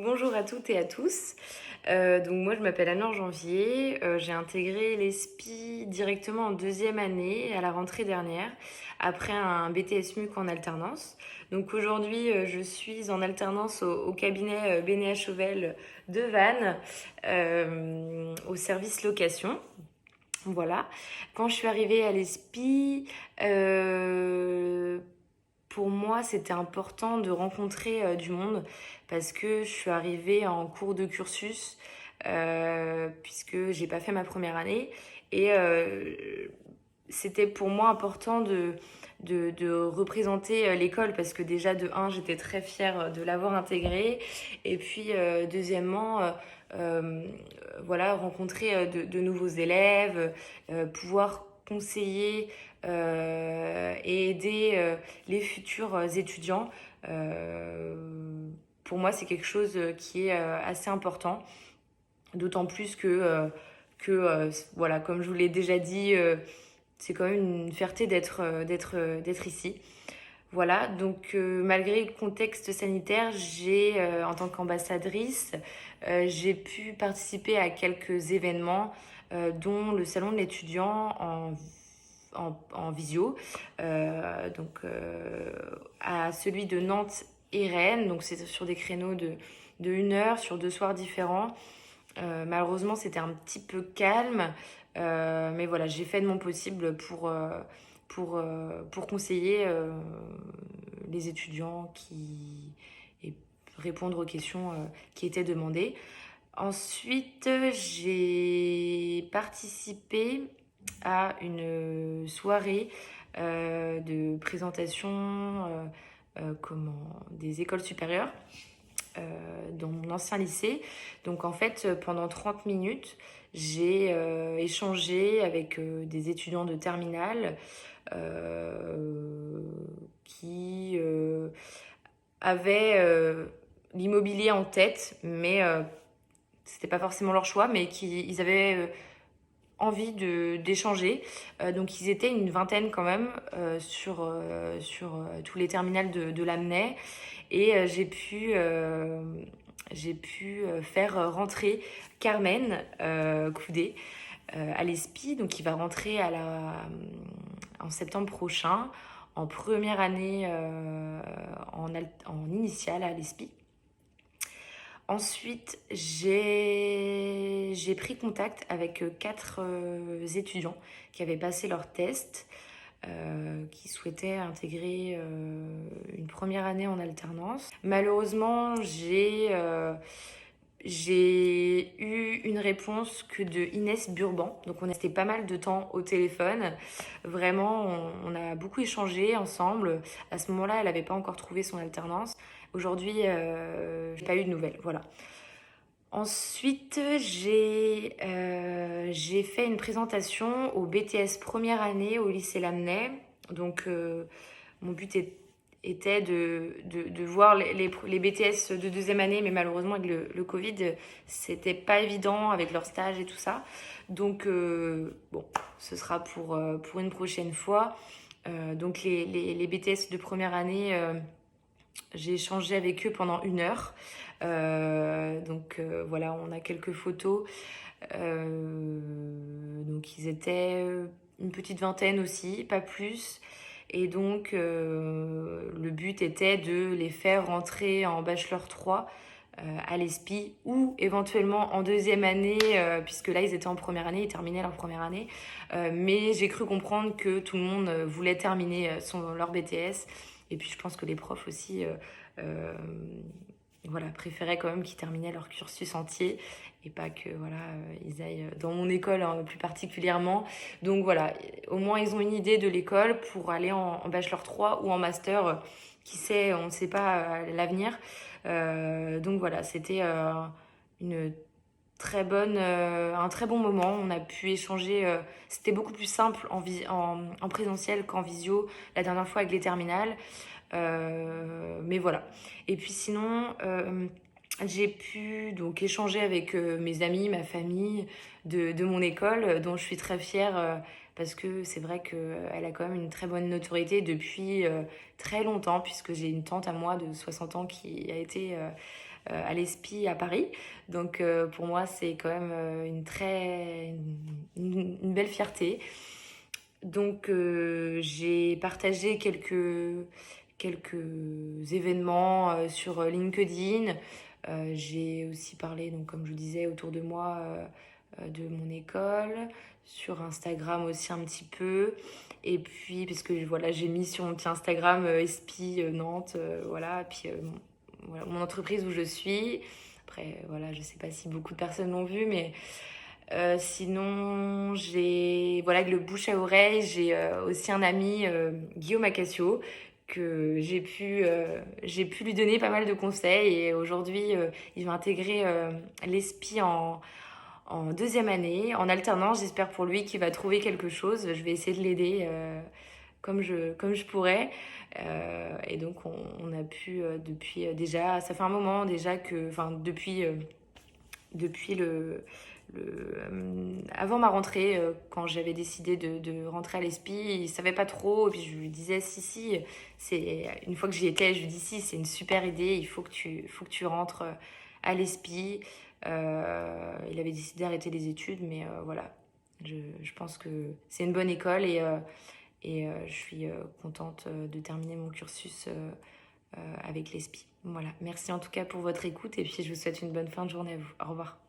Bonjour à toutes et à tous. Donc moi je m'appelle Anne-Laure Janvier. J'ai intégré l'ESPI directement en deuxième année à la rentrée dernière après un BTS MUC en alternance. Donc aujourd'hui je suis en alternance au cabinet Bénéat Chauvel de Vannes au service location. Voilà. Quand je suis arrivée à l'ESPI, pour moi, c'était important de rencontrer du monde parce que je suis arrivée en cours de cursus puisque j'ai pas fait ma première année et c'était pour moi important de représenter l'école parce que déjà de un j'étais très fière de l'avoir intégrée et puis deuxièmement euh, voilà rencontrer de nouveaux élèves, pouvoir conseiller et aider les futurs étudiants. Pour moi, c'est quelque chose qui est assez important, d'autant plus que voilà, comme je vous l'ai déjà dit, c'est quand même une fierté d'être ici. Voilà, donc malgré le contexte sanitaire, en tant qu'ambassadrice, j'ai pu participer à quelques événements, dont le salon de l'étudiant en visio, à celui de Nantes et Rennes, donc c'est sur des créneaux de 1 heure sur 2 soirs différents. Malheureusement, c'était un petit peu calme, mais voilà, j'ai fait de mon possible pour conseiller les étudiants et répondre aux questions qui étaient demandées. Ensuite, j'ai participé à une soirée de présentation des écoles supérieures dans mon ancien lycée. Donc en fait, pendant 30 minutes, j'ai échangé avec des étudiants de terminale euh, qui avaient l'immobilier en tête, mais c'était pas forcément leur choix, mais ils avaient envie d'échanger. Donc ils étaient une vingtaine quand même sur tous les terminales de l'Amnay. Et j'ai pu faire rentrer Carmen Coudé à l'ESPI, donc il va rentrer en septembre prochain, en première année en initiale à l'ESPI. Ensuite, j'ai pris contact avec 4 étudiants qui avaient passé leur test, qui souhaitaient intégrer une première année en alternance. Malheureusement, j'ai eu une réponse que de Inès Burban. Donc on est resté pas mal de temps au téléphone. Vraiment, on a beaucoup échangé ensemble. À ce moment-là, elle n'avait pas encore trouvé son alternance. Aujourd'hui, j'ai pas eu de nouvelles. Voilà. Ensuite, j'ai fait une présentation au BTS première année au lycée Lamennais. Donc, mon but était de voir les BTS de deuxième année, mais malheureusement, avec le Covid, c'était pas évident avec leur stage et tout ça. Donc, bon, ce sera pour une prochaine fois. Donc, les BTS de première année, j'ai échangé avec eux pendant 1 heure. Voilà, on a quelques photos. Donc ils étaient une petite vingtaine aussi, pas plus. Et donc le but était de les faire rentrer en Bachelor 3 à l'ESPI ou éventuellement en deuxième année, puisque là ils étaient en première année, ils terminaient leur première année. Mais j'ai cru comprendre que tout le monde voulait terminer leur BTS. Et puis je pense que les profs aussi euh, voilà, préféraient quand même qu'ils terminaient leur cursus entier et pas que voilà, ils aillent dans mon école hein, plus particulièrement. Donc voilà, au moins ils ont une idée de l'école pour aller en Bachelor 3 ou en Master. Qui sait, on ne sait pas l'avenir. Donc voilà, c'était une un très bon moment. On a pu échanger. C'était beaucoup plus simple en présentiel qu'en visio la dernière fois avec les terminales. Mais voilà. Et puis sinon, j'ai pu donc échanger avec mes amis, ma famille de mon école, dont je suis très fière parce que c'est vrai qu'elle a quand même une très bonne notoriété depuis très longtemps, puisque j'ai une tante à moi de 60 ans qui a été à l'ESPI à Paris. Donc pour moi, c'est quand même une belle fierté. Donc j'ai partagé quelques événements sur LinkedIn. J'ai aussi parlé, donc, comme je vous disais, autour de moi de mon école, sur Instagram aussi un petit peu. Et puis, parce que voilà, j'ai mis sur mon petit Instagram ESPI Nantes, voilà. Et puis, voilà, mon entreprise où je suis. Après, voilà, je sais pas si beaucoup de personnes l'ont vu, mais sinon, voilà, avec le bouche à oreille, j'ai aussi un ami, Guillaume Acacio, que j'ai pu lui donner pas mal de conseils. Et aujourd'hui, il va intégrer l'ESPI en deuxième année, en alternance. J'espère pour lui qu'il va trouver quelque chose. Je vais essayer de l'aider comme je pourrais. Et donc, on a pu, depuis déjà, ça fait un moment déjà enfin, depuis avant ma rentrée, quand j'avais décidé de rentrer à l'ESPI, il savait pas trop. Et puis je lui disais, si, une fois que j'y étais, je lui dis, si, c'est une super idée, faut que tu rentres à l'ESPI. Il avait décidé d'arrêter les études, mais voilà. Je pense que c'est une bonne école et je suis contente de terminer mon cursus avec l'ESPI. Voilà. Merci en tout cas pour votre écoute et puis je vous souhaite une bonne fin de journée à vous. Au revoir.